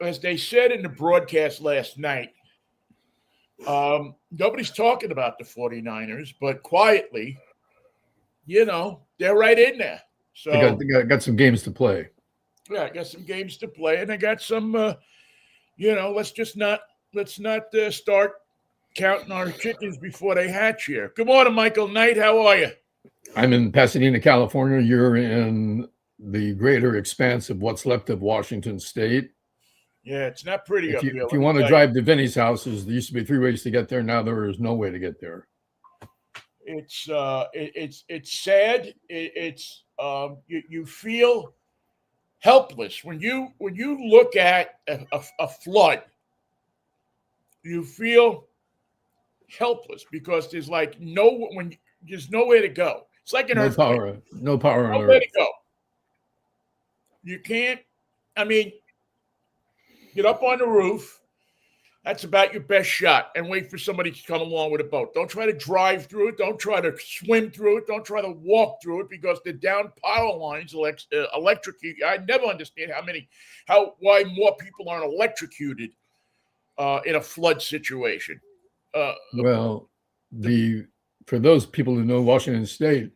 as they said in the broadcast last night, nobody's talking about the 49ers, but quietly, they're right in there. They So got some games to play. yeah, I got some games to play, and I got some. Let's not start counting our chickens before they hatch here. Good morning, Michael Knight. How are you? I'm in Pasadena, California. You're in the greater expanse of what's left of Washington State. Yeah, it's not pretty up here. If you want to drive to Vinnie's house, there used to be 3 ways to get there. Now there is no way to get there. It's sad. You feel helpless when you look at a flood. You feel helpless because there's there's nowhere to go. It's like an earthquake. No power. Nowhere to go. You can't. I mean, get up on the roof. That's about your best shot, and wait for somebody to come along with a boat. Don't try to drive through it. Don't try to swim through it. Don't try to walk through it because the down power lines electrocute. I never understand why more people aren't electrocuted in a flood situation. For those people who know Washington State,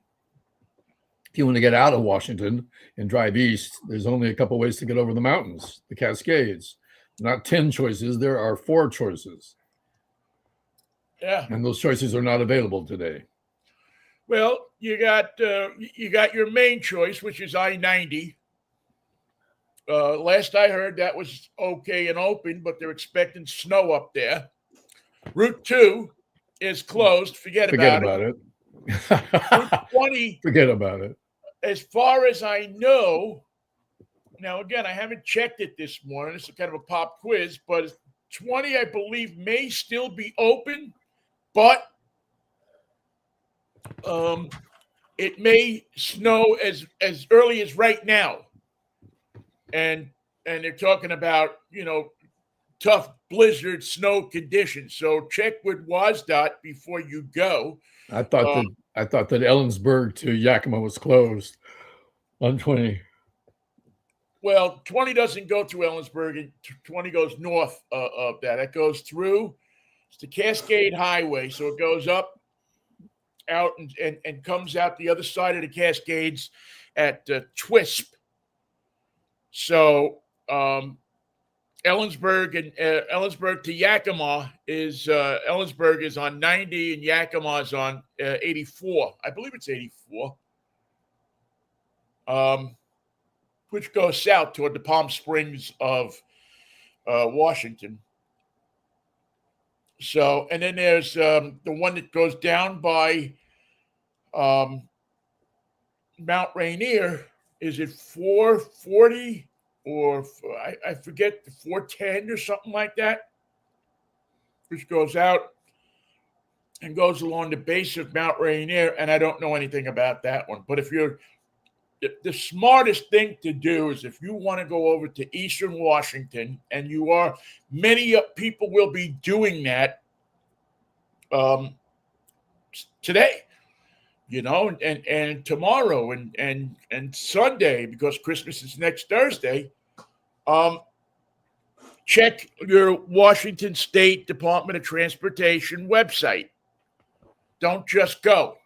if you want to get out of Washington and drive east, there's only a couple ways to get over the mountains, the Cascades. Not 10 choices, there are 4 choices. Yeah. And those choices are not available today. Well, you got your main choice, which is I-90. Last I heard, that was okay and open, but they're expecting snow up there. Route 2 is closed. Forget about it. Route 20. Forget about it. As far as I know, now again, I haven't checked it this morning. This is kind of a pop quiz, but 20, I believe, may still be open, but it may snow as early as right now. And they're talking about, tough blizzard snow conditions. So check with WSDOT before you go. I thought that Ellensburg to Yakima was closed on 20. Well, 20 doesn't go through Ellensburg, and 20 goes north of that. It goes through. It's the Cascade Highway, so it goes up, out, and comes out the other side of the Cascades at Twisp. So Ellensburg to Yakima is Ellensburg is on 90 and Yakima is on 84. I believe it's 84. Which goes south toward the Palm Springs of Washington. So, and then there's the one that goes down by Mount Rainier. Is it 440 or I forget, 410 or something like that, which goes out and goes along the base of Mount Rainier, and I don't know anything about that one. But the smartest thing to do is if you want to go over to Eastern Washington, and many people will be doing that today, and tomorrow and Sunday, because Christmas is next Thursday. Check your Washington State Department of Transportation website. Don't just go.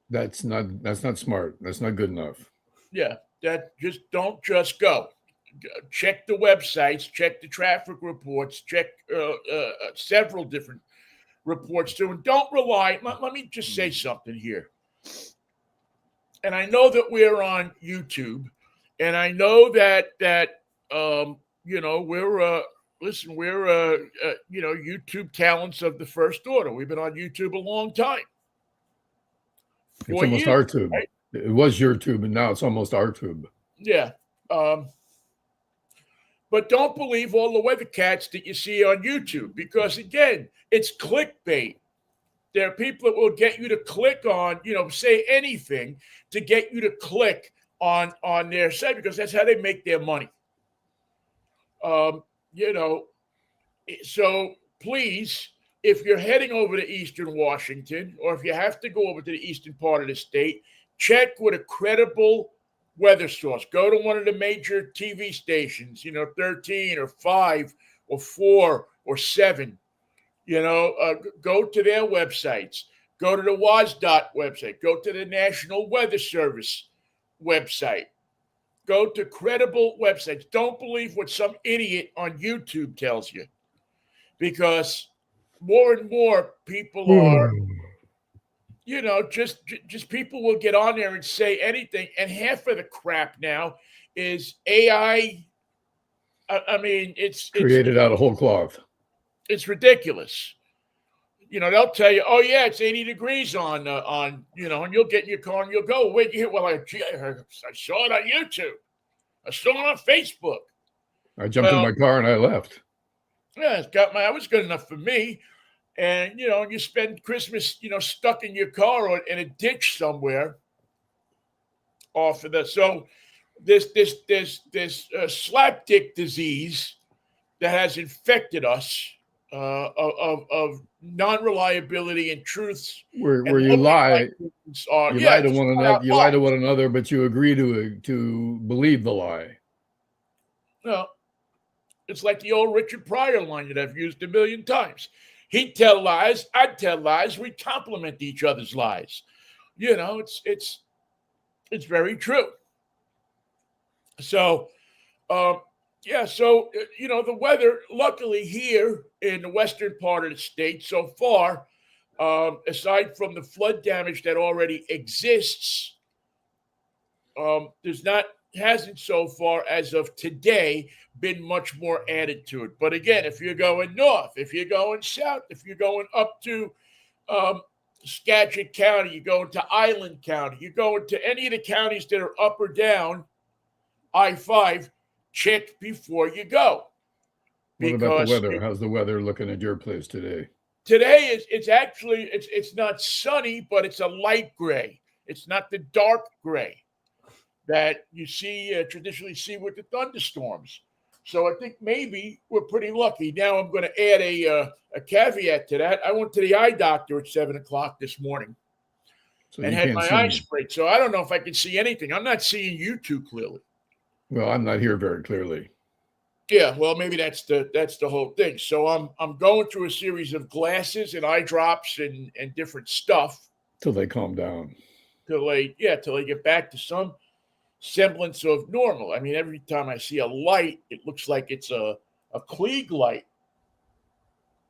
That's not smart. That's not good enough. Yeah, don't just go. Check the websites, check the traffic reports, check several different reports too, and don't rely. Let me just say something here. And I know that we're on YouTube, and I know that we're YouTube talents of the first order. We've been on YouTube a long time. It's almost our tube. Right? It was your tube, and now it's almost our tube. Yeah. But don't believe all the weather cats that you see on YouTube, because, again, it's clickbait. There are people that will get you to click on, say anything to get you to click on their site, because that's how they make their money. So please, if you're heading over to Eastern Washington, or if you have to go over to the eastern part of the state, check with a credible weather source. Go to one of the major TV stations, 13 or 5 or 4 or 7. Go to their websites. Go to the WASDOT website. Go to the National Weather Service website. Go to credible websites. Don't believe what some idiot on YouTube tells you, because more and more people are, just people will get on there and say anything, and half of the crap now is AI. I mean, it's created out of whole cloth. It's ridiculous. They'll tell you, oh yeah, it's 80 degrees on, and you'll get in your car and you'll go, wait, well, I saw it on YouTube. I saw it on Facebook. I jumped in my car and I left. Yeah, that was good enough for me. And, you spend Christmas, stuck in your car or in a ditch somewhere off of so this slapdick disease that has infected us, of non-reliability and truths, where you lie, lie to one another. You lie to one another, but you agree to believe the lie. Well, it's like the old Richard Pryor line that I've used a million times. He'd tell lies, I'd tell lies. We complement each other's lies. It's very true. So, the weather, luckily here in the western part of the state so far, aside from the flood damage that already exists, hasn't so far as of today been much more added to it. But again, if you're going north, if you're going south, if you're going up to Skagit County, you're going to Island County, you're going to any of the counties that are up or down I-5, check before you go. What about the weather? How's the weather looking at your place today? Today it's not sunny, but it's a light gray. It's not the dark gray that you traditionally see with the thunderstorms. So I think maybe we're pretty lucky. Now I'm going to add a caveat to that. I went to the eye doctor at 7:00 this morning and had my eyes sprayed. So I don't know if I can see anything. I'm not seeing you too clearly. Well, I'm not here very clearly. Yeah, well, maybe that's the whole thing. So I'm going through a series of glasses and eye drops and different stuff till they calm down. Till they get back to some semblance of normal. I mean, every time I see a light, it looks like it's a Klieg light.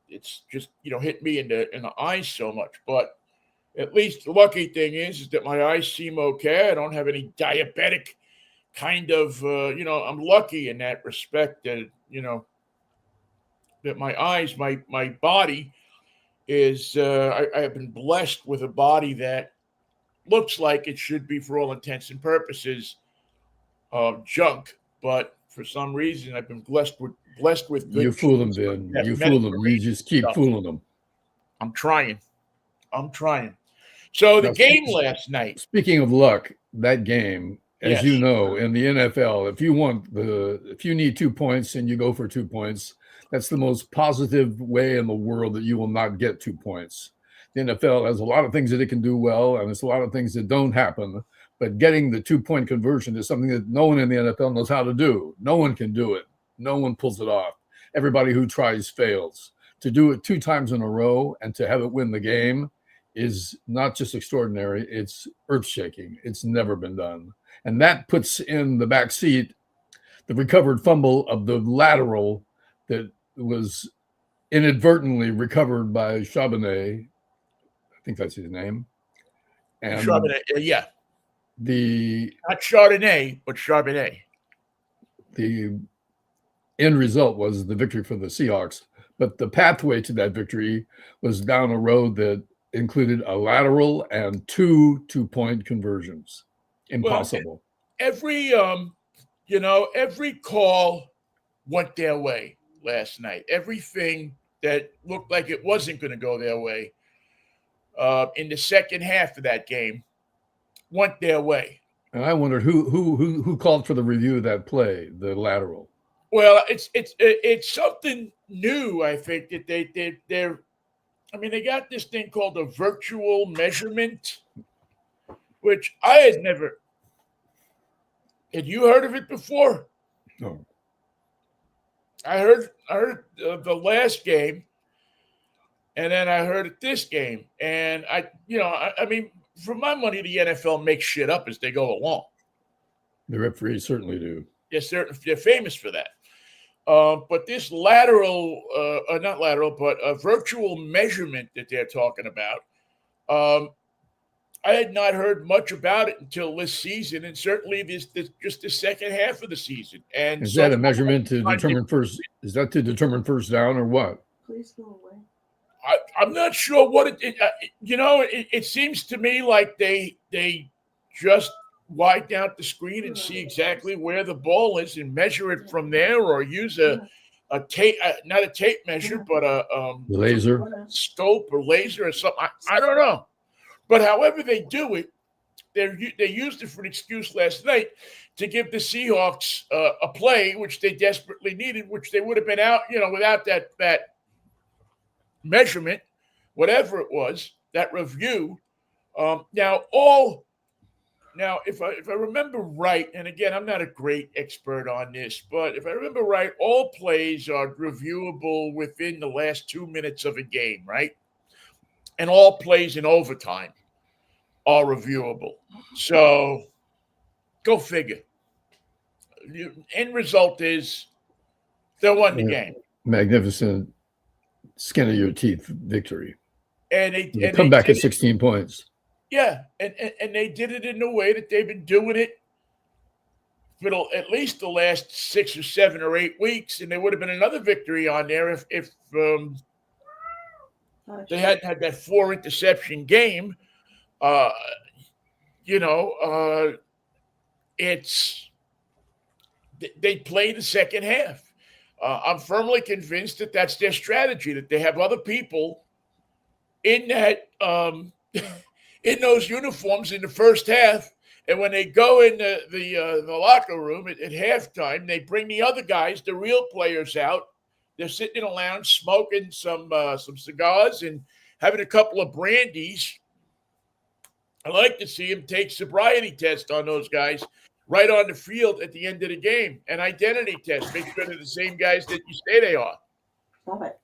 It's just hit me in the eyes so much. But at least the lucky thing is that my eyes seem okay. I don't have any diabetic kind of, I'm lucky in that respect that, that my eyes, my body is, I have been blessed with a body that looks like it should be, for all intents and purposes, junk. But for some reason, I've been blessed with good. You fool them, Vin. You fool them. You just keep fooling them. I'm trying. So the game last night. Speaking of luck, that game, as you know, in the NFL, if you need 2 points and you go for 2 points, that's the most positive way in the world that you will not get 2 points. The NFL has a lot of things that it can do well, and there's a lot of things that don't happen. But getting the 2-point conversion is something that no one in the NFL knows how to do. No one can do it. No one pulls it off. Everybody who tries fails. To do it 2 times in a row and to have it win the game is not just extraordinary, it's earth-shaking. It's never been done. And that puts in the back seat the recovered fumble of the lateral that was inadvertently recovered by Charbonnet. I think that's his name. And Charbonnet, yeah. Not Chardonnay, but Charbonnet. The end result was the victory for the Seahawks. But the pathway to that victory was down a road that included a lateral and 2 2-point conversions. Impossible. Well, every call went their way last night. Everything that looked like it wasn't going to go their way in the second half of that game went their way. And I wondered who called for the review of that play, the lateral. Well, it's something new. I think that they're. I mean, they got this thing called a virtual measurement, which I had never. Had you heard of it before? No. I heard the last game, and then I heard it this game, and I mean, for my money, the NFL makes shit up as they go along. The referees certainly do. They're famous for that. But this lateral, not lateral, but a virtual measurement that they're talking about, I had not heard much about it until this season, and certainly this just the second half of the season. And Is so that a measurement to far, determine first? Is that to determine first down or what? Please go away. I'm not sure what it seems to me like they just widen out the screen and see exactly where the ball is and measure it from there, or use a tape, not a tape measure, but a Laser. scope or laser or something. I don't know. But however they do it, they used it for an excuse last night to give the Seahawks a play, which they desperately needed, which they would have been out, without that measurement, whatever it was, that review. Now, if I remember right, and again, I'm not a great expert on this, but if I remember right, all plays are reviewable within the last 2 minutes of a game, right? And all plays in overtime are reviewable. So go figure. The end result is they won the game. Magnificent skin of your teeth victory. And they come back at 16 points. Yeah, and they did it in the way that they've been doing it for at least the last 6 or 7 or 8 weeks, and there would have been another victory on there if they hadn't had that 4 interception game. They play the second half. I'm firmly convinced that that's their strategy, that they have other people in that in those uniforms in the first half, and when they go in the locker room at halftime, they bring the other guys, the real players, out. They're sitting in a lounge smoking some cigars and having a couple of brandies. I like to see him take sobriety test on those guys right on the field at the end of the game, an identity test. Make sure they're the same guys that you say they are. Love it.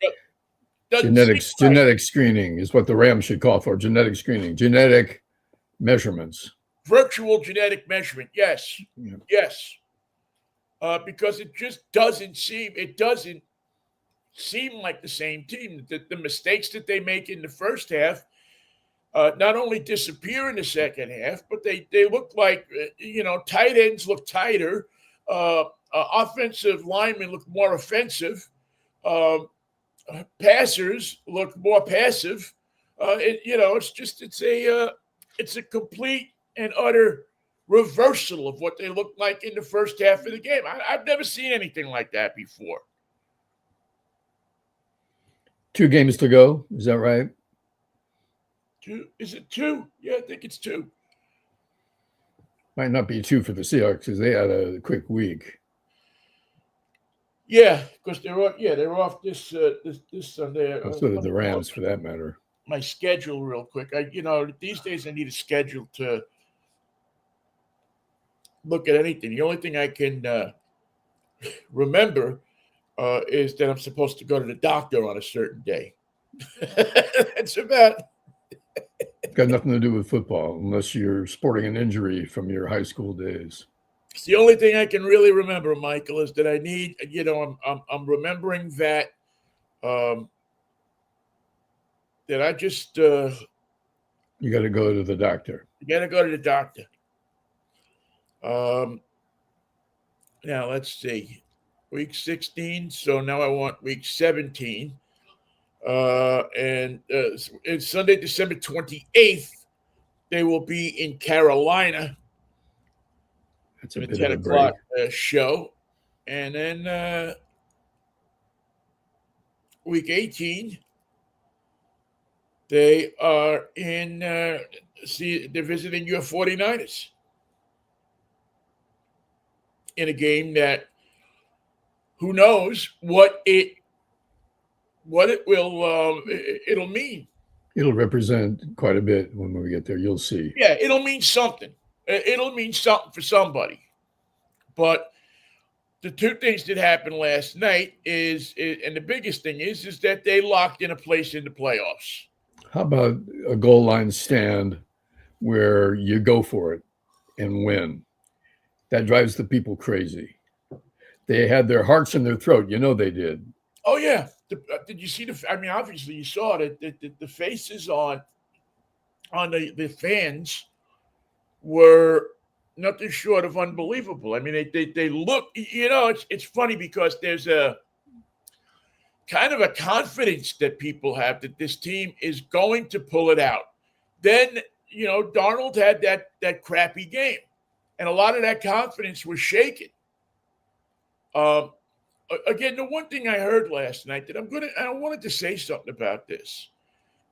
Genetic screening is what the Rams should call for. Genetic screening, genetic measurements. Virtual genetic measurement, yes. Yeah. Yes. Because it just doesn't seem like the same team. The mistakes that they make in the first half not only disappear in the second half, but they look like, tight ends look tighter. Offensive linemen look more offensive. Passers look more passive. It's a complete and utter reversal of what they looked like in the first half of the game. I've never seen anything like that before. 2 games to go. Is that right? 2? Is it 2? Yeah, I think it's 2. Might not be 2 for the Seahawks because they had a quick week. Yeah, because they're off this Sunday. So did the Rams, for that matter. My schedule, real quick. These days I need a schedule to look at anything. The only thing I can remember is that I'm supposed to go to the doctor on a certain day. That's about. Got nothing to do with football unless you're sporting an injury from your high school days. It's the only thing I can really remember, Michael, is that I need. I'm remembering that that I just. You got to go to the doctor. You got to go to the doctor. Now let's see, week 16. So now I want week 17. And it's Sunday, December 28th. They will be in Carolina. That's a the bit 10 of a o'clock break. show. And then week 18, they are in, they're visiting your 49ers in a game that who knows what it will it'll mean. It'll represent quite a bit when we get there. You'll see. Yeah, it'll mean something. It'll mean something for somebody. But the two things that happened last night and the biggest thing is that they locked in a place in the playoffs. How about a goal line stand where you go for it and win? That drives the people crazy. They had their hearts in their throat. You know they did. Oh yeah, did you see the? I mean, obviously you saw it. The faces on the fans were nothing short of unbelievable. I mean, they look. You know, it's funny because there's a kind of a confidence that people have that this team is going to pull it out. Then Darnold had that crappy game, and a lot of that confidence was shaken. Um, Again, the one thing I heard last night that I wanted to say something about this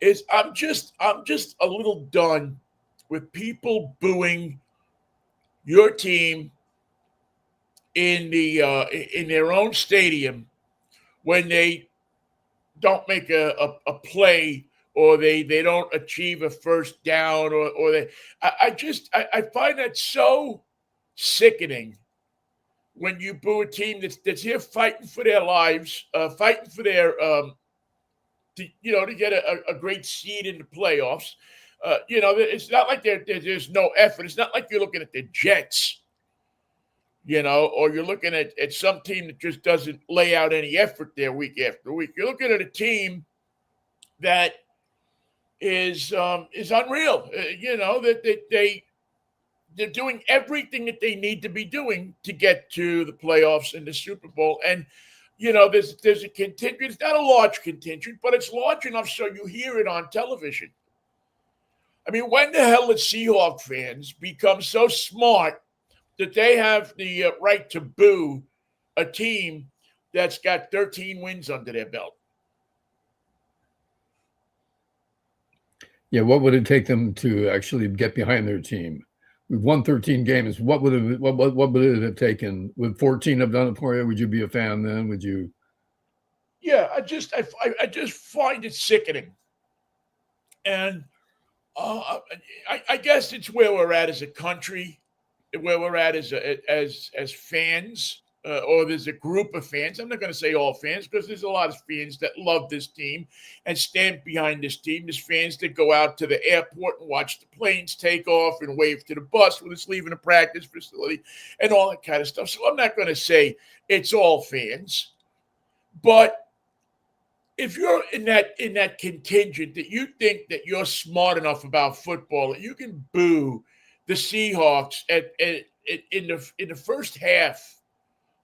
is I'm just a little done with people booing your team in their own stadium when they don't make a play or they don't achieve a first down or they I find that so sickening when you boo a team that's here fighting for their lives, fighting for their to get a great seed in the playoffs. It's not like there's no effort. It's not like you're looking at the Jets, or you're looking at some team that just doesn't lay out any effort there week after week. You're looking at a team that is unreal. That they're doing everything that they need to be doing to get to the playoffs and the Super Bowl. And there's a contingent. It's not a large contingent, but it's large enough so you hear it on television. I mean, when the hell did Seahawk fans become so smart that they have the right to boo a team that's got 13 wins under their belt? Yeah, what would it take them to actually get behind their team? We've won 13 games. What would it have taken? Would 14 have done it for you? Would you be a fan then? Would you? Yeah, I just find it sickening, and I guess it's where we're at as a country, where we're at as fans, or there's a group of fans. I'm not going to say all fans because there's a lot of fans that love this team and stand behind this team. There's fans that go out to the airport and watch the planes take off and wave to the bus when it's leaving the practice facility and all that kind of stuff. So I'm not going to say it's all fans, but if you're in that contingent that you think that you're smart enough about football that you can boo the Seahawks in the first half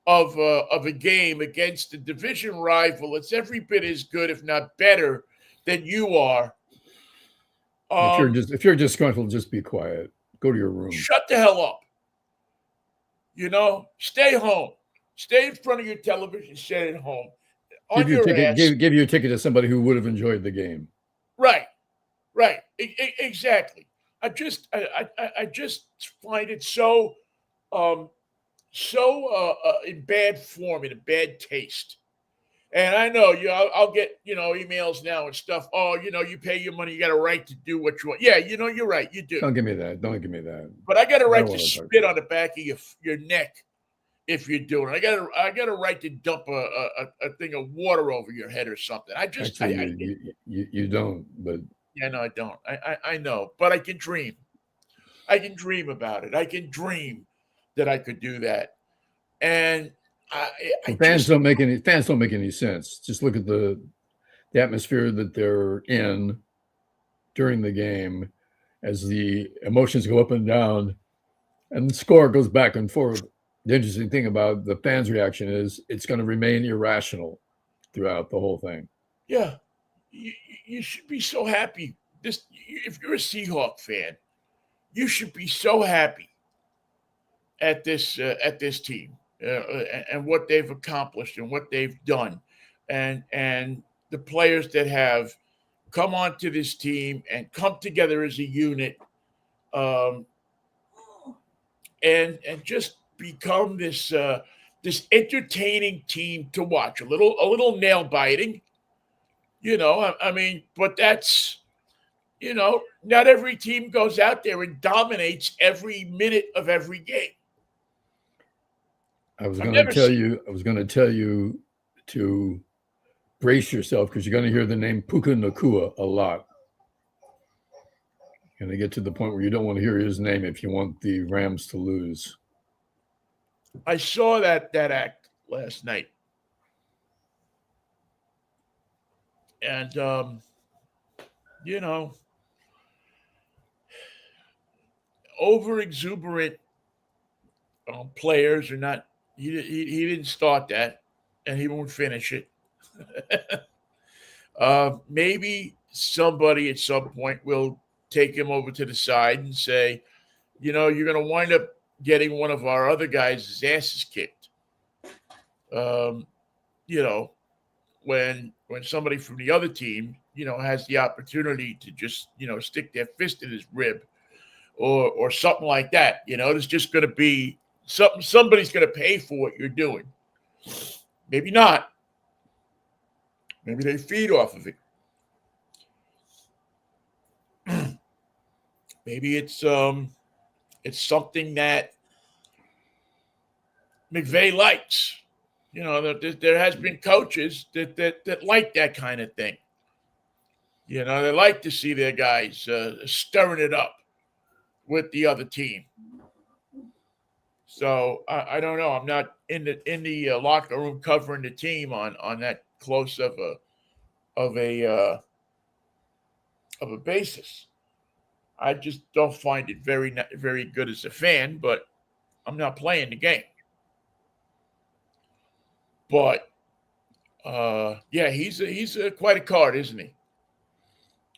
of a game against a division rival that's every bit as good, if not better, than you are. If you're disgruntled, just be quiet. Go to your room. Shut the hell up. Stay home. Stay in front of your television. Stay at home. Give your ticket to somebody who would have enjoyed the game. Right. Exactly. I just find it so in bad form, in a bad taste. And I know I'll get emails now and stuff. Oh, you pay your money, you got a right to do what you want. Yeah, you're right, you do. Don't give me that. But I got a right to spit on the back of your neck if you're doing it. I got a right to dump a thing of water over your head or something. You don't, but yeah, no, I don't. I know, but I can dream. I can dream about it. I can dream that I could do that. And fans don't make any sense. Just look at the atmosphere that they're in during the game as the emotions go up and down and the score goes back and forth. The interesting thing about the fans' reaction is it's going to remain irrational throughout the whole thing. Yeah, you should be so happy. If you're a Seahawk fan, you should be so happy at this team and what they've accomplished and what they've done, and the players that have come onto this team and come together as a unit, and just become this entertaining team to watch. A little nail biting, I mean, but that's. Not every team goes out there and dominates every minute of every game. I was I've going to never tell seen. you. I was going to tell you to brace yourself because you're going to hear the name Puka Nakua a lot. You're going to get to the point where you don't want to hear his name if you want the Rams to lose. I saw that act last night, and over exuberant players are not. He didn't start that, and he won't finish it. Maybe somebody at some point will take him over to the side and say, you're going to wind up getting one of our other guys' asses kicked. Um, you know, when somebody from the other team, has the opportunity to just, stick their fist in his rib or something like that. There's just going to be somebody's going to pay for what you're doing. Maybe not. Maybe they feed off of it. Maybe it's something that McVay likes. There has been coaches that like that kind of thing. They like to see their guys stirring it up with the other team. So I don't know. I'm not in the locker room covering the team on that close of a basis. I just don't find it very good as a fan, but I'm not playing the game. But yeah, he's quite a card, isn't he?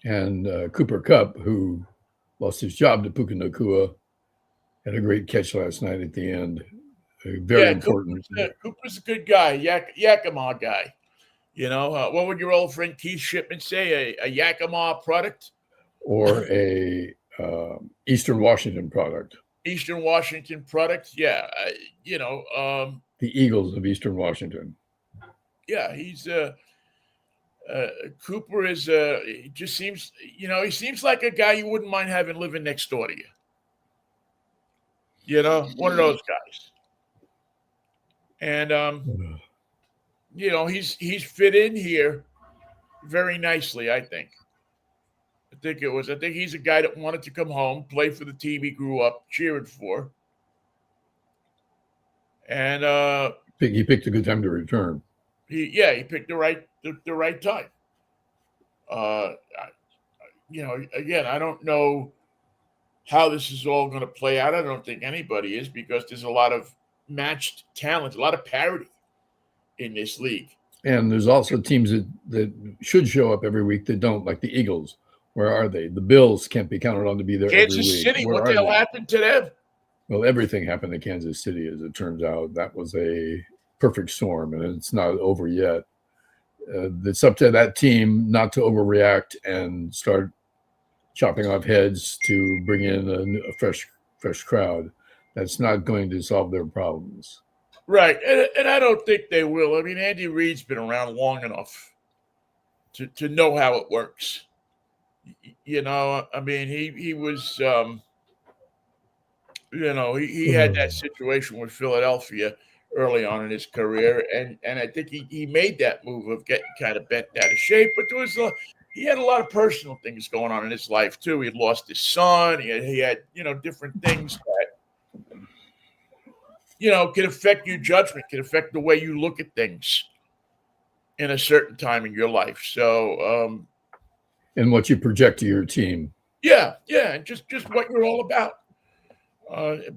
And Cooper Kupp, who lost his job to Puka Nakua, had a great catch last night at the end. Very important. Cooper's a good guy, Yakima guy. What would your old friend Keith Shipman say? A Yakima product? Or a Eastern Washington product. Eastern Washington product? Yeah. The Eagles of Eastern Washington. Yeah, he's Cooper is he just seems he seems like a guy you wouldn't mind having living next door to you. One of those guys. And he's fit in here very nicely, I think. I think he's a guy that wanted to come home, play for the team he grew up cheering for. And he picked a good time to return. He picked the right time. Again, I don't know how this is all going to play out. I don't think anybody is, because there's a lot of matched talent, a lot of parity in this league. And there's also teams that should show up every week that don't, like the Eagles. Where are they? The Bills can't be counted on to be there Kansas every week. City, what the hell happened to them? Well, everything happened to Kansas City, as it turns out. That was a perfect storm, and it's not over yet. It's up to that team not to overreact and start chopping off heads to bring in a fresh crowd. That's not going to solve their problems. Right, and I don't think they will. I mean, Andy Reid's been around long enough to know how it works. I mean, he was, he had that situation with Philadelphia early on in his career, and I think he made that move of getting kind of bent out of shape. But he had a lot of personal things going on in his life too. He had lost his son. He had different things that can affect your judgment, can affect the way you look at things in a certain time in your life. So. And what you project to your team. Yeah, and just what you're all about.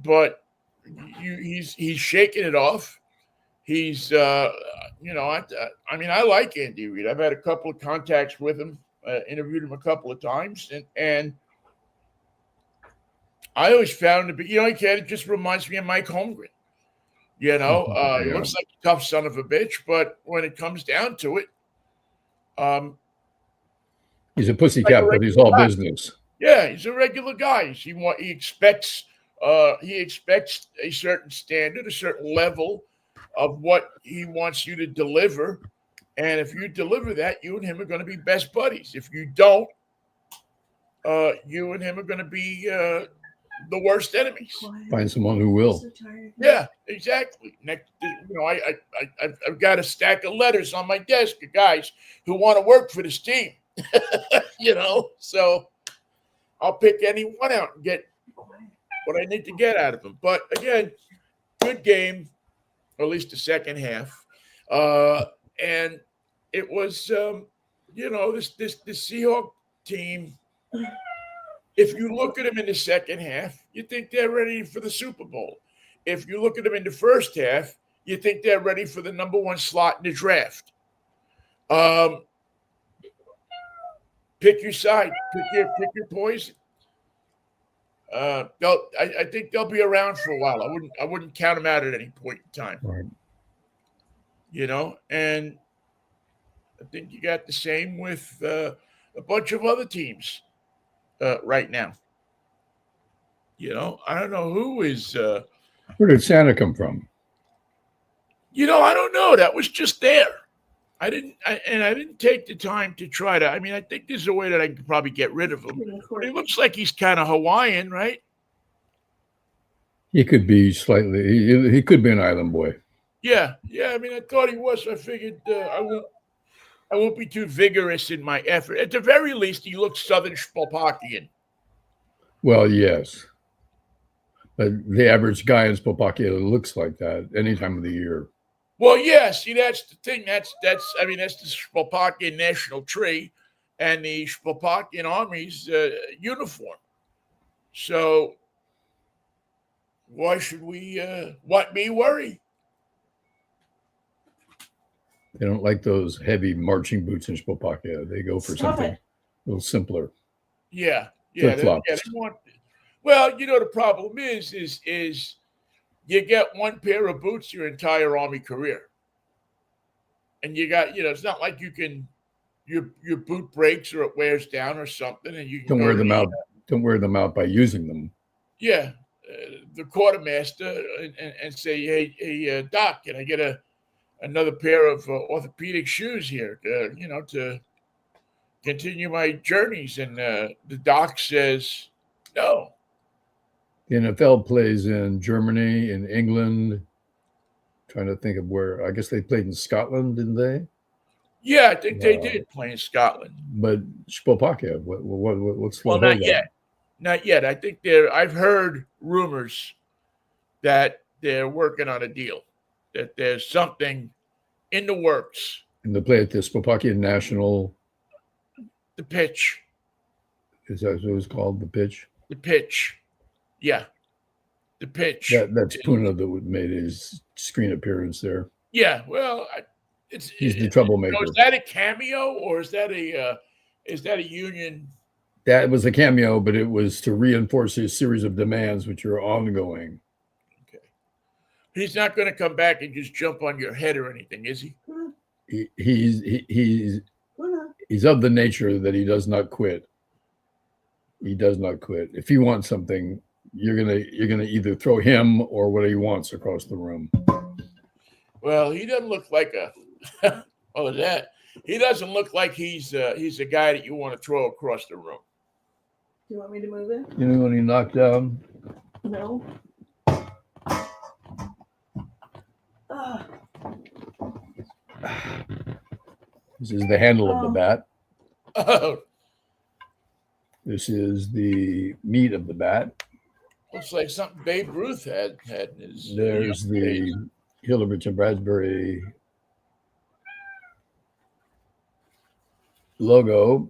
But he's shaking it off. He's I mean, I like Andy Reid. I've had a couple of contacts with him, interviewed him a couple of times, and I always found him to be, he just reminds me of Mike Holmgren. He looks like a tough son of a bitch, but when it comes down to it, he's a pussycat, but he's all business. Yeah, he's a regular guy. He expects a certain standard, a certain level of what he wants you to deliver. And if you deliver that, you and him are going to be best buddies. If you don't, you and him are going to be the worst enemies. Find someone who will. Yeah, exactly. Next, I've got a stack of letters on my desk of guys who want to work for this team. So I'll pick any one out and get what I need to get out of them. But again, good game, or at least the second half, and it was this Seahawks team. If you look at them in the second half, you think they're ready for the Super Bowl. If you look at them in the first half, you think they're ready for the number one slot in the draft. Pick your side. Pick your poison. I think they'll be around for a while. I wouldn't count them out at any point in time. Right. And I think you got the same with a bunch of other teams right now. I don't know who is. Where did Santa come from? I don't know. That was just there. I didn't take the time to try to. I mean, I think there's a way that I can probably get rid of him. But he looks like he's kind of Hawaiian, right? He could be slightly. He could be an island boy. Yeah. I mean, I thought he was. I figured I won't be too vigorous in my effort. At the very least, he looks Southern Spopakian. Well, yes. But the average guy in Spopakia looks like that any time of the year. Well, yeah. See, that's the thing. That's the Spopakian national tree and the Spopakian Army's uniform. So why should we worry? They don't like those heavy marching boots in Spopakia. They go for something a little simpler. Yeah. Flip-flops. Well, the problem is you get one pair of boots your entire Army career. And you got, it's not like you can, your boot breaks or it wears down or something and you can Don't wear them out. Don't wear them out by using them. Yeah. The quartermaster and say, hey, Doc, can I get another pair of orthopedic shoes here, to continue my journeys? And the doc says, no. The NFL plays in Germany, in England. Trying to think of where. I guess they played in Scotland, didn't they? Yeah, I think they did play in Scotland. But Spopakia, what's the well, not yet. Not yet. I think I've heard rumors that they're working on a deal, that there's something in the works. And they play at the Spopakia National. The pitch. Is that what it's called? The pitch? The pitch. Yeah. The pitch. That's Puna that made his screen appearance there. Yeah. Well, he's the troublemaker. Is that a cameo or is that a union? That was a cameo, but it was to reinforce his series of demands, which are ongoing. Okay. He's not going to come back and just jump on your head or anything, is he? He's of the nature that he does not quit. He does not quit. If he wants something, you're gonna either throw him or what he wants across the room. Well, he doesn't look like he doesn't look like he's a guy that you want to throw across the room. Do you want me to move it? You know when he knocked down? No. This is the handle of the bat. Oh. This is the meat of the bat. Looks like something Babe Ruth had in his. There's the Hillerich and Bradbury logo.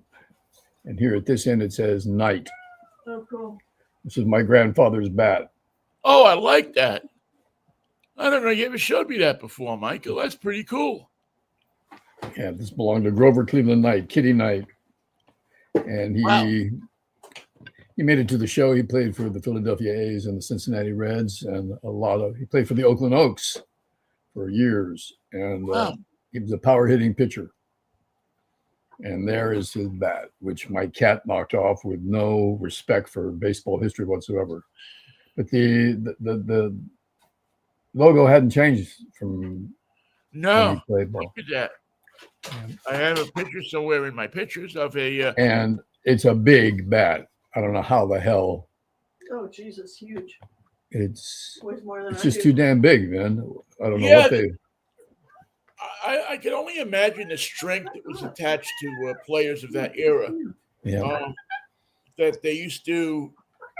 And here at this end, it says Knight. Oh, cool. This is my grandfather's bat. Oh, I like that. I don't know. You ever showed me that before, Michael? That's pretty cool. Yeah, this belonged to Grover Cleveland Knight, Kitty Knight. And he made it to the show. He played for the Philadelphia A's and the Cincinnati Reds, and he played for the Oakland Oaks for years. And he was a power hitting pitcher. And there is his bat, which my cat knocked off with no respect for baseball history whatsoever. But the logo hadn't changed from when he played ball. Look at that. I have a picture somewhere in my pictures of a and it's a big bat. I don't know how the hell Oh, Jesus, huge. It's Weighs more than it's I just do. too damn big, man. I don't know Yeah, what they. I can only imagine the strength that was attached to players of that era. Yeah, That they used to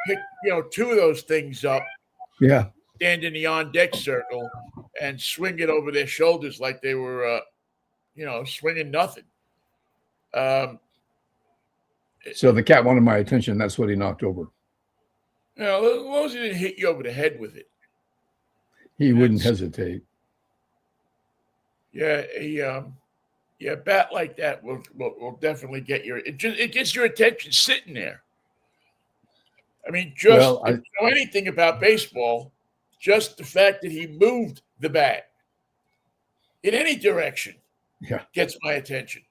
pick, two of those things up, yeah. stand in the on deck circle, and swing it over their shoulders like they were, swinging nothing. Um, So the cat wanted my attention. That's what he knocked over. as long as he didn't hit you over the head with it. He wouldn't That's- hesitate. Yeah, a bat like that will definitely get it gets your attention sitting there. I mean, just Well, if you know anything about baseball, just the fact that he moved the bat in any direction yeah. gets my attention.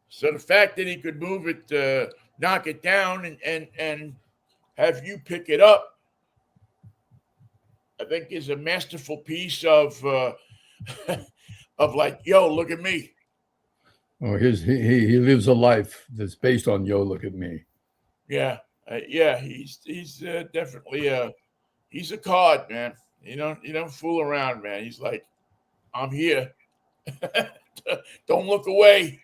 So the fact that he could move it, knock it down, and have you pick it up, I think is a masterful piece of of like, yo, look at me. Oh, he lives a life that's based on yo, look at me. Yeah, he's definitely he's a card, man. You don't fool around, man. He's like, I'm here. Don't look away.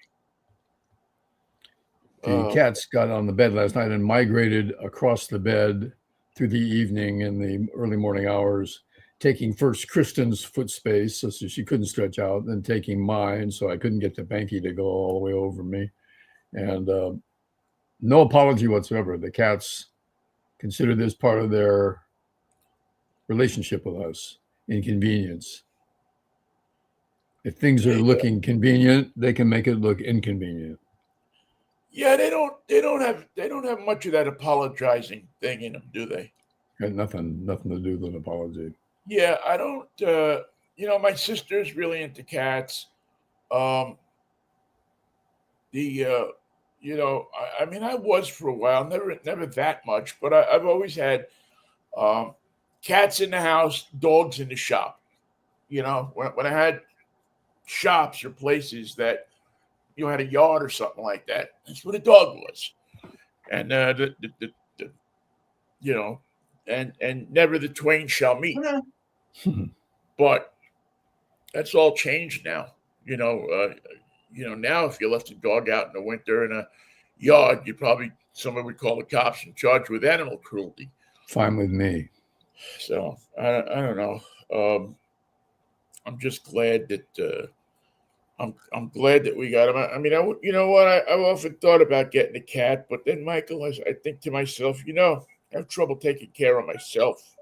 The cats got on the bed last night and migrated across the bed through the evening and the early morning hours, taking first Kristen's foot space so she couldn't stretch out, then taking mine so I couldn't get to Banky to go all the way over me. And no apology whatsoever. The cats consider this part of their relationship with us, inconvenience. If things are looking convenient, they can make it look inconvenient. Yeah, they don't have much of that apologizing thing in them, do they? Got nothing to do with an apology. Yeah, I don't. My sister's really into cats. I mean, I was for a while, never that much, but I've always had cats in the house, dogs in the shop. When I had shops or places that had a yard or something like that, that's what a dog was, and and never the twain shall meet. But that's all changed now. Now if you left a dog out in the winter in a yard, someone would call the cops and charge with animal cruelty. Fine with me. So I don't know. I'm just glad that I'm glad that we got him. I mean, you know what? I've often thought about getting a cat, but then Michael, I think to myself, I have trouble taking care of myself.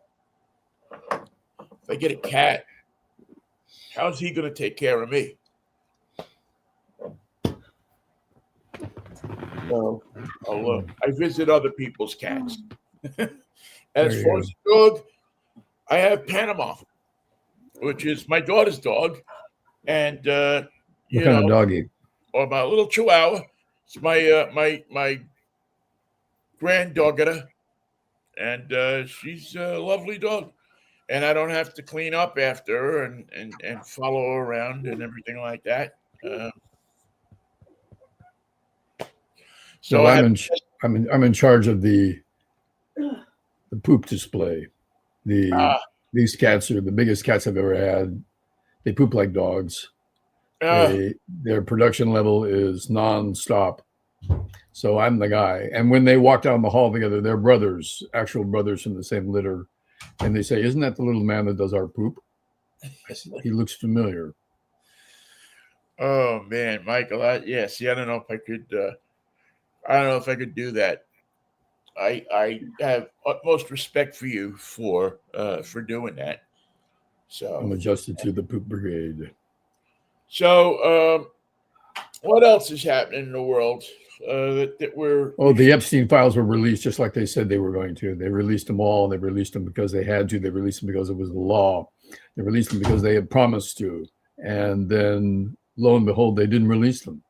If I get a cat, how's he going to take care of me? So I visit other people's cats. As far as the dog, I have Panama, which is my daughter's dog, and what kind of doggy? Or my little Chihuahua. It's my granddaughter, and she's a lovely dog, and I don't have to clean up after her and follow her around and everything like that. So well, I'm in charge of the poop display. These cats are the biggest cats I've ever had. They poop like dogs. Their production level is nonstop. So I'm the guy. And when they walk down the hall together, they're brothers, actual brothers from the same litter. And they say, "Isn't that the little man that does our poop?" I said, "He looks familiar." Oh man, Michael. See, I don't know if I could. I don't know if I could do that. I have utmost respect for you for doing that. So I'm adjusted to the poop brigade. So what else is happening in the world that we're? The Epstein files were released just like they said they were going to. They released them all. They released them because they had to. They released them because it was the law. They released them because they had promised to. And then, lo and behold, they didn't release them.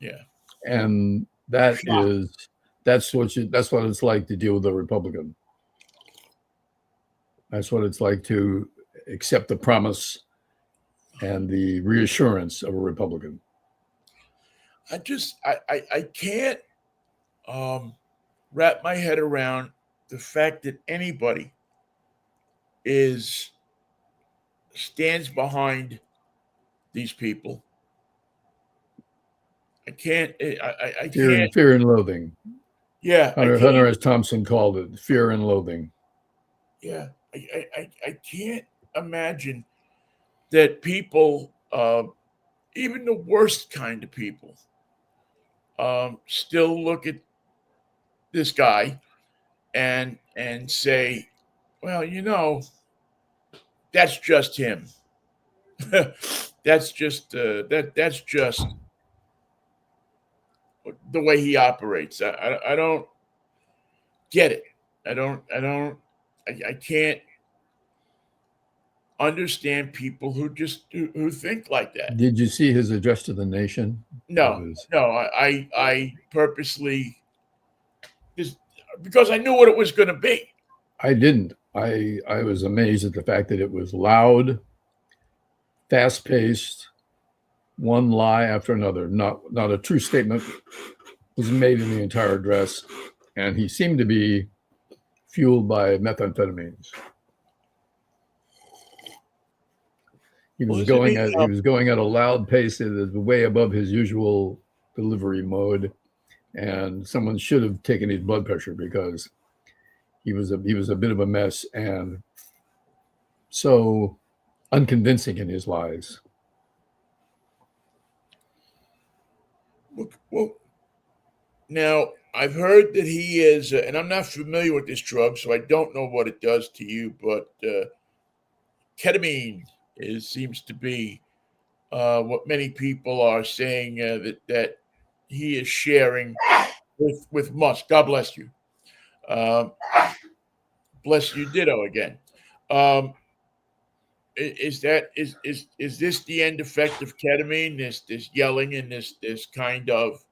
Yeah. And that's what it's like to deal with a Republican. That's what it's like to accept the promise and the reassurance of a Republican. I can't wrap my head around the fact that anybody is stands behind these people. I can't. I can't. Fear and loathing. Yeah, I Hunter can't. S. Thompson called it fear and loathing. Yeah, I can't imagine that people, even the worst kind of people, still look at this guy and say, well, that's just him. That's just that's just the way he operates. I don't get it. I can't understand people who think like that. Did you see his address to the nation? No, no, I purposely just because I knew what it was going to be. I didn't. I was amazed at the fact that it was loud, fast paced, one lie after another. Not a true statement was made in the entire address, and he seemed to be fueled by methamphetamines. He was going at a loud pace that is way above his usual delivery mode, and someone should have taken his blood pressure because he was a bit of a mess and so unconvincing in his lies. Well, now I've heard that he is, and I'm not familiar with this drug, so I don't know what it does to you, but ketamine seems to be what many people are saying that he is sharing with Musk. God bless you. Bless you, ditto again. Is this the end effect of ketamine? This yelling and this kind of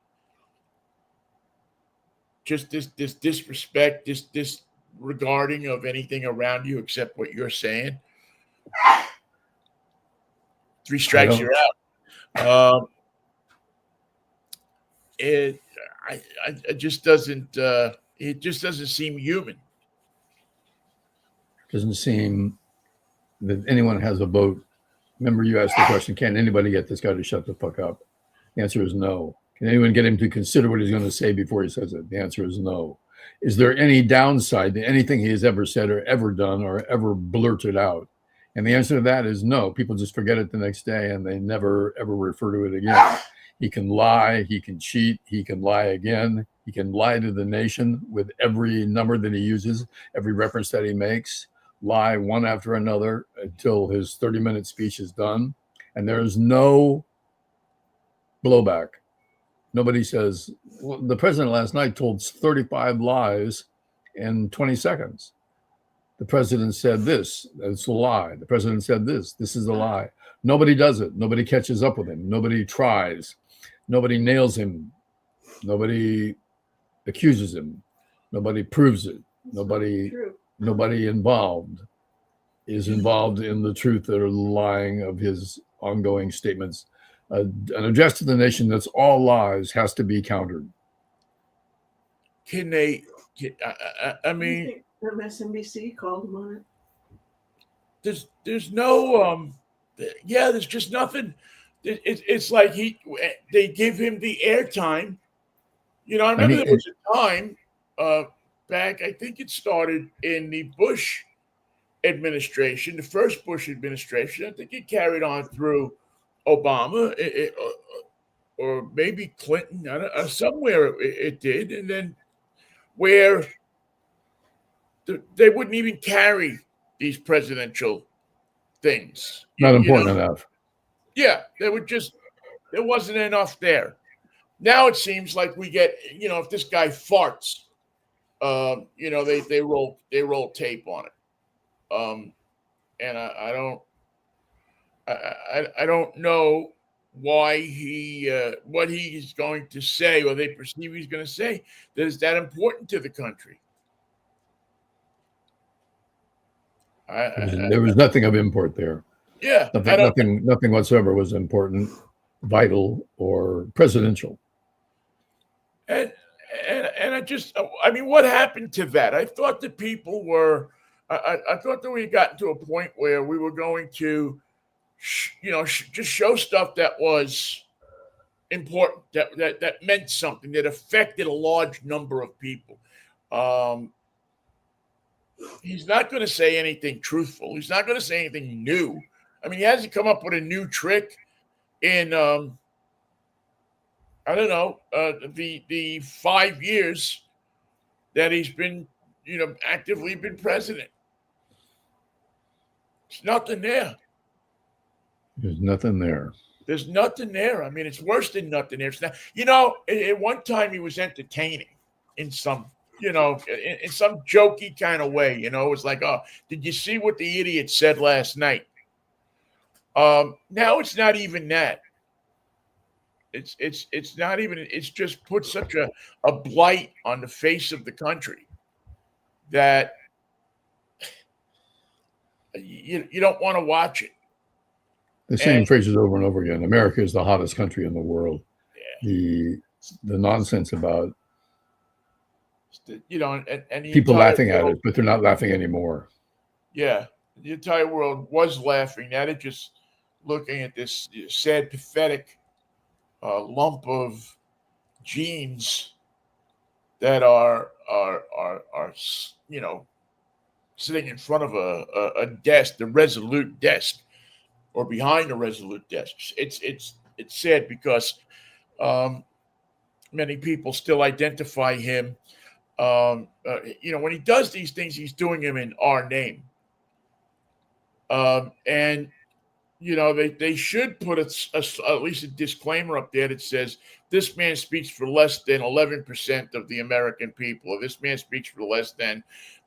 just this disrespect, this regarding of anything around you except what you're saying? 3 strikes, you're out. It just doesn't. It just doesn't seem human. Doesn't seem that anyone has a vote. Remember, you asked the question: can anybody get this guy to shut the fuck up? The answer is no. Can anyone get him to consider what he's going to say before he says it? The answer is no. Is there any downside to anything he has ever said or ever done or ever blurted out? And the answer to that is no. People just forget it the next day and they never, ever refer to it again. He can lie. He can cheat. He can lie again. He can lie to the nation with every number that he uses, every reference that he makes, lie one after another until his 30-minute speech is done. And there is no blowback. Nobody says, well, the president last night told 35 lies in 20 seconds. The president said this, it's a lie. The president said this is a lie. Nobody does it. Nobody catches up with him. Nobody tries. Nobody nails him. Nobody accuses him. Nobody proves it. Nobody involved is involved in the truth or the lying of his ongoing statements. An address to the nation that's all lies has to be countered. Can they? I mean, MSNBC called him on it. There's no there's just nothing. It's like they give him the airtime. I remember there was a time back. I think it started in the Bush administration, the first Bush administration. I think it carried on through Obama, or maybe Clinton. Somewhere it did, and then where they wouldn't even carry these presidential things. Not important enough. Yeah, there wasn't enough there. Now it seems like we get, if this guy farts, they roll tape on it. And I don't know why what he's going to say, or they perceive he's going to say, that is that important to the country. There was nothing of import there. Yeah, nothing whatsoever was important, vital, or presidential. And and I mean, what happened to that? I thought that people were, I thought that we had gotten to a point where we were going to, just show stuff that was important, that meant something, that affected a large number of people. Um, he's not going to say anything truthful. He's not going to say anything new. I mean, he hasn't come up with a new trick in I don't know, the 5 years that he's been, actively been president. There's nothing there. There's nothing there. There's nothing there. I mean, it's worse than nothing there. It's not, at one time he was entertaining in some, in some jokey kind of way. It was like, oh, did you see what the idiot said last night? Now it's not even that. It's not even. It's just put such a blight on the face of the country that you don't want to watch it. The same phrases over and over again. America is the hottest country in the world. Yeah. The nonsense about and people laughing at it, but they're not laughing anymore. Yeah, the entire world was laughing at it, just looking at this sad, pathetic lump of genes that are sitting in front of a desk, the Resolute desk, or behind the Resolute desk. It's sad because many people still identify him. When he does these things, he's doing them in our name. And they should put at least a disclaimer up there that says this man speaks for less than 11% of the American people, or this man speaks for less than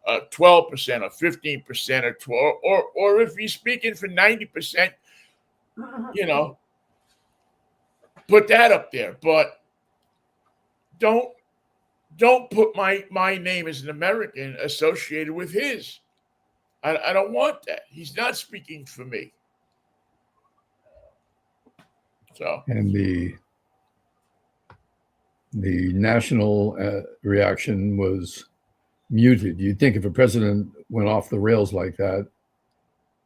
12% or 15% or 12, or if he's speaking for 90%, put that up there. But don't put my name as an American associated with his. I don't want that. He's not speaking for me. So, and the national reaction was muted. You'd think if a president went off the rails like that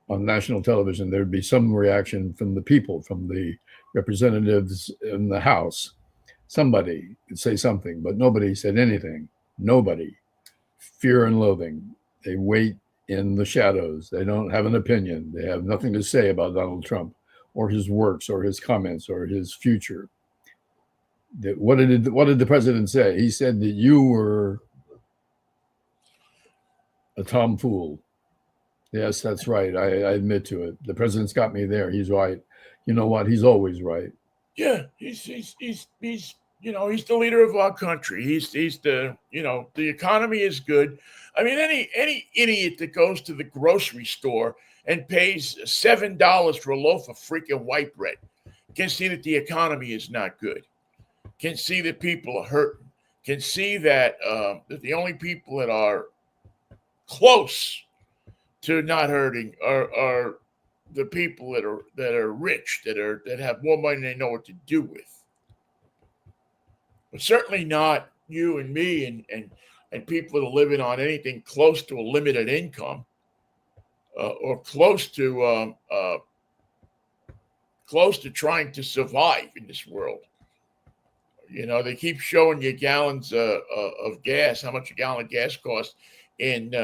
on national television, there'd be some reaction from the people, from the representatives in the House. Somebody could say something, but nobody said anything. Nobody. Fear and loathing. They wait in the shadows. They don't have an opinion. They have nothing to say about Donald Trump or his works or his comments or his future. What did the president say? He said that you were a tomfool. Yes, that's right. I admit to it. The president's got me there. He's right. You know what? He's always right. Yeah, he's the leader of our country. He's the the economy is good. I mean, any idiot that goes to the grocery store and pays $7 for a loaf of freaking white bread can see that the economy is not good. Can see that people are hurting. Can see that that the only people that are close to not hurting are the people that are rich, that have more money than they know what to do with. But certainly not you and me and people that are living on anything close to a limited income or close to trying to survive in this world. They keep showing you gallons of gas, how much a gallon of gas costs in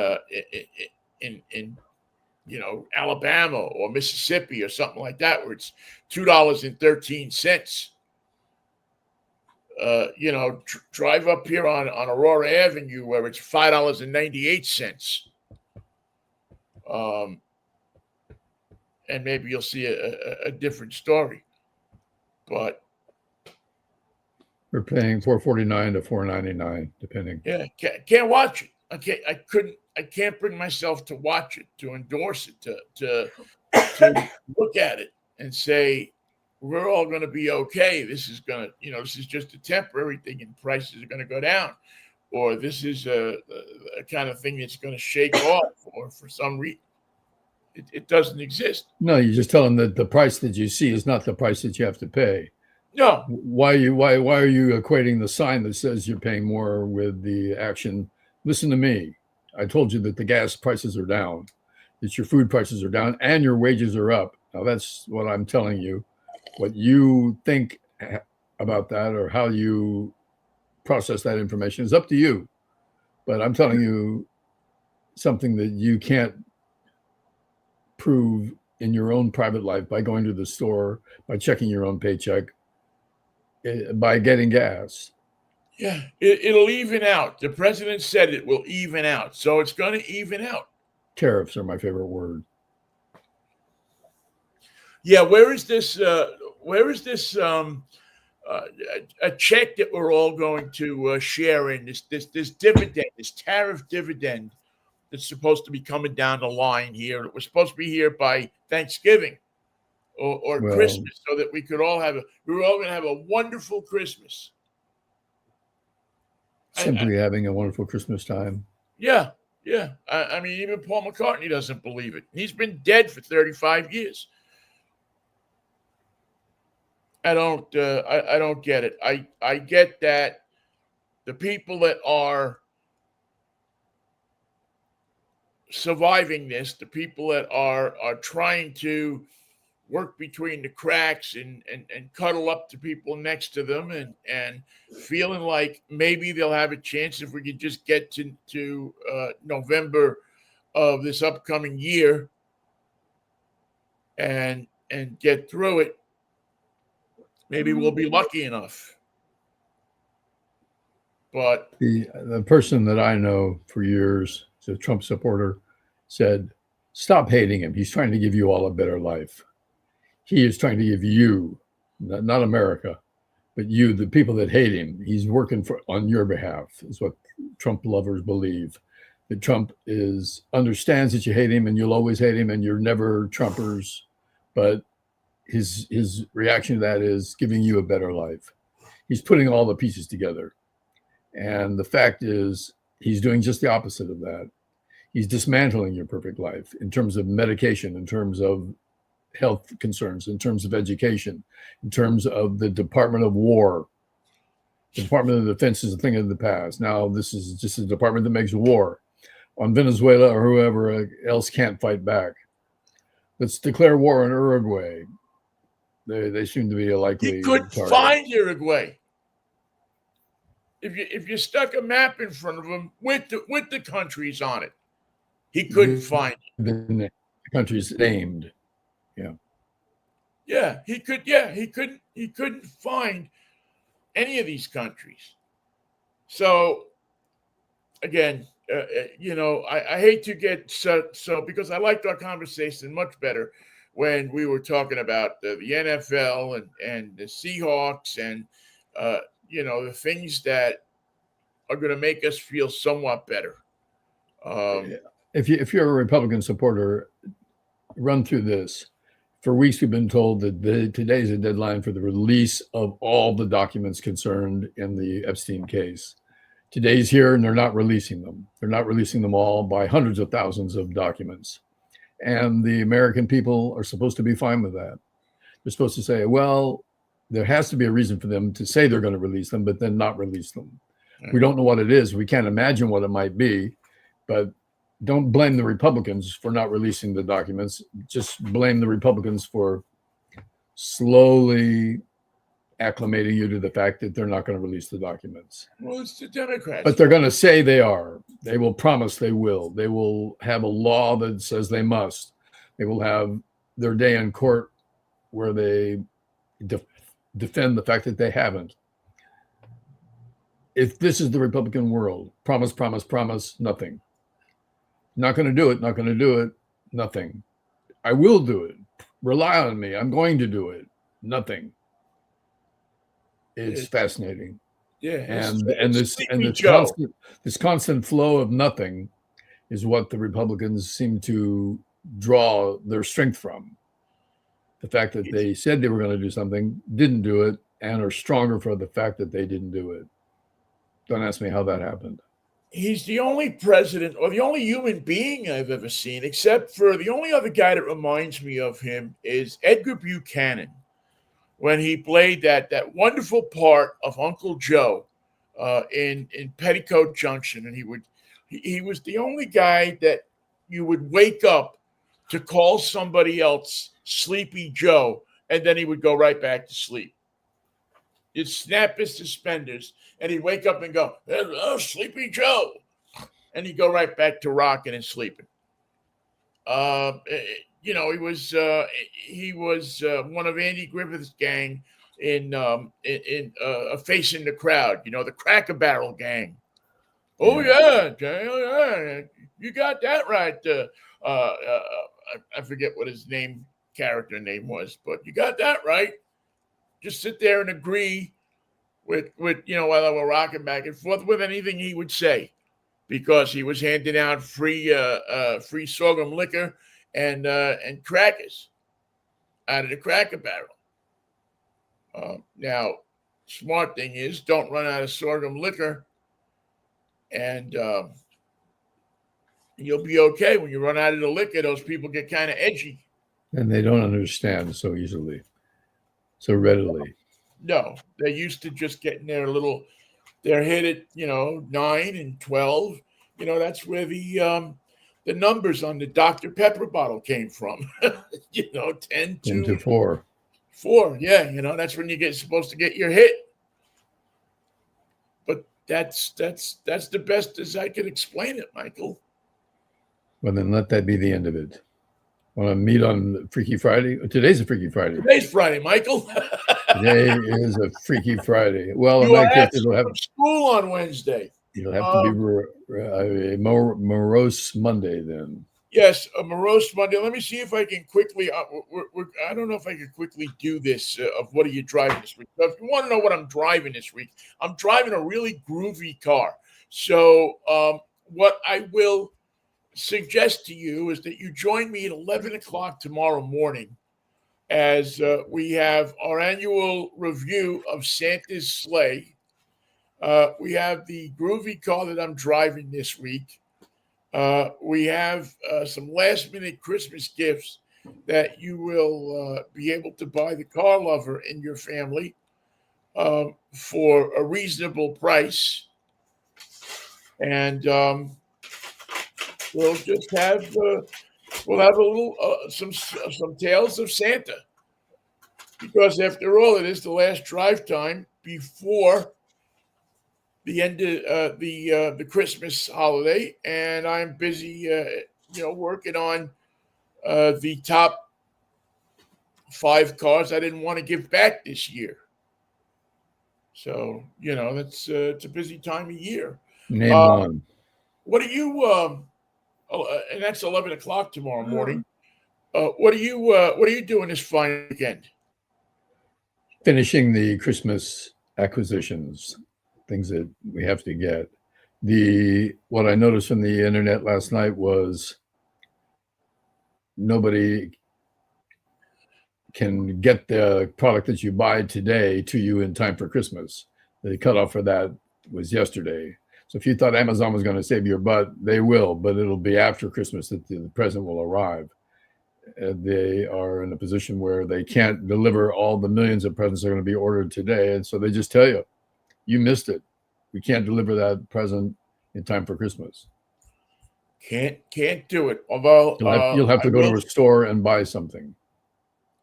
Alabama or Mississippi or something like that, where it's $2.13. Drive up here on Aurora Avenue where it's $5.98. And maybe you'll see a different story. But we're paying $4.49 to $4.99, depending. Yeah, can't watch it. I can't bring myself to watch it, to endorse it, to look at it and say, we're all going to be okay. This is going to, this is just a temporary thing and prices are going to go down. Or this is a kind of thing that's going to shake off, or for some reason. It doesn't exist. No, you just tell them that the price that you see is not the price that you have to pay. No. Why are you equating the sign that says you're paying more with the action? Listen to me. I told you that the gas prices are down, that your food prices are down, and your wages are up. Now that's what I'm telling you. What you think about that or how you process that information is up to you. But I'm telling you something that you can't prove in your own private life by going to the store, by checking your own paycheck, by getting gas. Yeah, it'll even out. The president said it will even out. So it's going to even out. Tariffs are my favorite word. Yeah, where is this a check that we're all going to share in, this dividend, this tariff dividend that's supposed to be coming down the line here. It was supposed to be here by Thanksgiving or Well, Christmas, so that we were all going to have a wonderful Christmas. simply having a wonderful Christmas time. Yeah, yeah. I mean, even Paul McCartney doesn't believe it. He's been dead for 35 years. I don't get it. I get that the people that are surviving this, the people that are trying to work between the cracks and cuddle up to people next to them and feeling like maybe they'll have a chance if we could just get to November of this upcoming year and get through it. Maybe we'll be lucky enough. But the person that I know for years, is a Trump supporter, said, "Stop hating him. He's trying to give you all a better life. He is trying to give you, not America, but you, the people that hate him. He's working on your behalf." Is what Trump lovers believe. That Trump understands that you hate him and you'll always hate him and you're never Trumpers, but his reaction to that is giving you a better life. He's putting all the pieces together. And the fact is, he's doing just the opposite of that. He's dismantling your perfect life in terms of medication, in terms of health concerns, in terms of education, in terms of the Department of War. The Department of Defense is a thing of the past. Now, this is just a department that makes war on Venezuela or whoever else can't fight back. Let's declare war on Uruguay. They seem to be a likely he couldn't target. find Uruguay. If you stuck a map in front of him with the countries on it, he couldn't find it. The countries named. Yeah, he couldn't find any of these countries. So again, I hate to get so because I liked our conversation much better when we were talking about the NFL and the Seahawks and the things that are going to make us feel somewhat better. If you're a Republican supporter, run through this. For weeks, we've been told that today's a deadline for the release of all the documents concerned in the Epstein case. Today's here, and they're not releasing them. They're not releasing them all by hundreds of thousands of documents. And the American people are supposed to be fine with that. They're supposed to say, well, there has to be a reason for them to say they're going to release them, but then not release them. We don't know what it is. We can't imagine what it might be, but don't blame the Republicans for not releasing the documents. Just blame the Republicans for slowly acclimating you to the fact that they're not going to release the documents. Well, it's the Democrats. But they're going to say they are. They will promise they will. They will have a law that says they must. They will have their day in court where they defend the fact that they haven't. If this is the Republican world, promise, promise, promise, nothing. Not going to do it, not going to do it, nothing. I will do it. Rely on me. I'm going to do it. Nothing. It's fascinating. Yeah. And this constant flow of nothing is what the Republicans seem to draw their strength from. The fact that they said they were going to do something, didn't do it, and are stronger for the fact that they didn't do it. Don't ask me how that happened. He's the only president or the only human being I've ever seen, except for the only other guy that reminds me of him is Edgar Buchanan. when he played that wonderful part of Uncle Joe in Petticoat Junction, and he was the only guy that you would wake up to call somebody else Sleepy Joe, and then he would go right back to sleep. He'd snap his suspenders, and he'd wake up and go, "Oh, Sleepy Joe," and he'd go right back to rocking and sleeping. He was one of Andy Griffith's gang in Facing the Crowd. The Cracker Barrel gang. Oh yeah, Jay, oh, yeah, you got that right. I forget what his character name was, but you got that right. Just sit there and agree with while they were rocking back and forth with anything he would say, because he was handing out free sorghum liquor and crackers out of the Cracker Barrel. Now, smart thing is, don't run out of sorghum liquor, and you'll be okay. When you run out of the liquor, those people get kind of edgy. And they don't understand so easily, so readily. No, they're used to just getting they're hit at 9 and 12. That's where the numbers on the Dr. Pepper bottle came from. 10 to 4. 4, yeah. That's when supposed to get your hit. But that's the best as I can explain it, Michael. Well, then let that be the end of it. Want to meet on Freaky Friday? Today's a Freaky Friday. Today's Friday, Michael. Today is a Freaky Friday. Well, you are absent from school on Wednesday. It'll have to be a morose Monday then. Yes, a morose Monday. Let me see if I can quickly. I don't know if I can quickly do this. Of what are you driving this week? So if you want to know what I'm driving this week, I'm driving a really groovy car. So what I will suggest to you is that you join me at 11 o'clock tomorrow morning as we have our annual review of Santa's sleigh. We have the groovy car that I'm driving this week. We have some last-minute Christmas gifts that you will be able to buy the car lover in your family for a reasonable price. And we'll just have a little some tales of Santa, because after all, it is the last drive time before the end of the Christmas holiday, and I'm busy working on the top 5 cars I didn't want to give back this year. So that's it's a busy time of year. Name one. What are you? And that's 11 o'clock tomorrow morning. What are you doing this fine weekend? Finishing the Christmas acquisitions, things that we have to get. What I noticed from the internet last night was nobody can get the product that you buy today to you in time for Christmas. The cutoff for that was yesterday. So if you thought Amazon was going to save your butt, they will, but it'll be after Christmas that the present will arrive. They are in a position where they can't deliver all the millions of presents that are going to be ordered today. And so they just tell you, you missed it. We can't deliver that present in time for Christmas. Can't do it. Although you'll have to go to a store and buy something.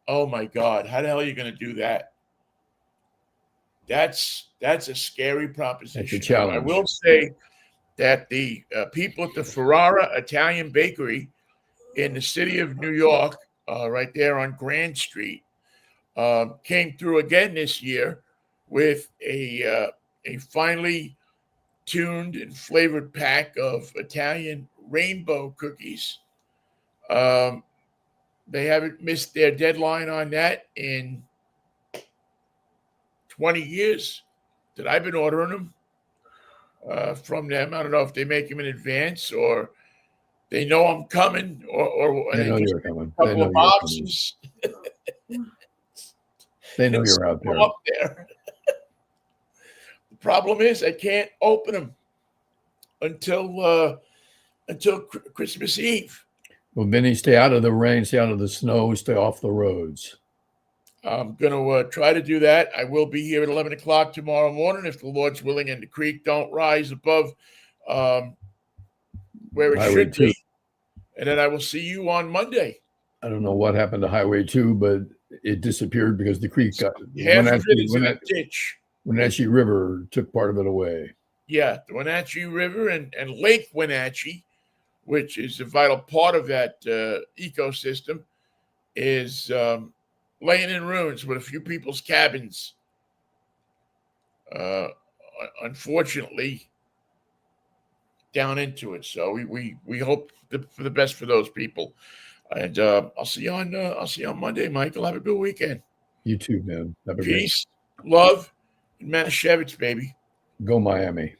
Oh my God. How the hell are you going to do that? That's a scary proposition. That's a challenge. I will say that the people at the Ferrara Italian Bakery in the city of New York, right there on Grand Street, came through again this year with a finely tuned and flavored pack of Italian rainbow cookies. They haven't missed their deadline on that in 20 years that I've been ordering them from them. I don't know if they make them in advance or they know I'm coming, or they know you're coming. A couple of boxes. They know you're out there. Up there. The problem is I can't open them until Christmas Eve. Well, Vinnie, stay out of the rain, stay out of the snow, stay off the roads. I'm going to try to do that. I will be here at 11 o'clock tomorrow morning if the Lord's willing and the creek don't rise above where it Highway should 2. be. And then I will see you on Monday. I don't know what happened to Highway 2, but it disappeared because the creek got Half of it is in a ditch. Wenatchee River took part of it away. Yeah, the Wenatchee River and Lake Wenatchee, which is a vital part of that ecosystem, is laying in ruins with a few people's cabins. Unfortunately, down into it. So we hope for the best for those people. And I'll see you on Monday, Michael. Have a good weekend. You too, man. Have a Peace, love, and Manischewitz, baby. Go Miami.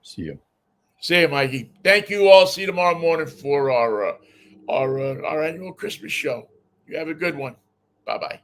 See you. See you, Mikey. Thank you all. See you tomorrow morning for our annual Christmas show. You have a good one. Bye-bye.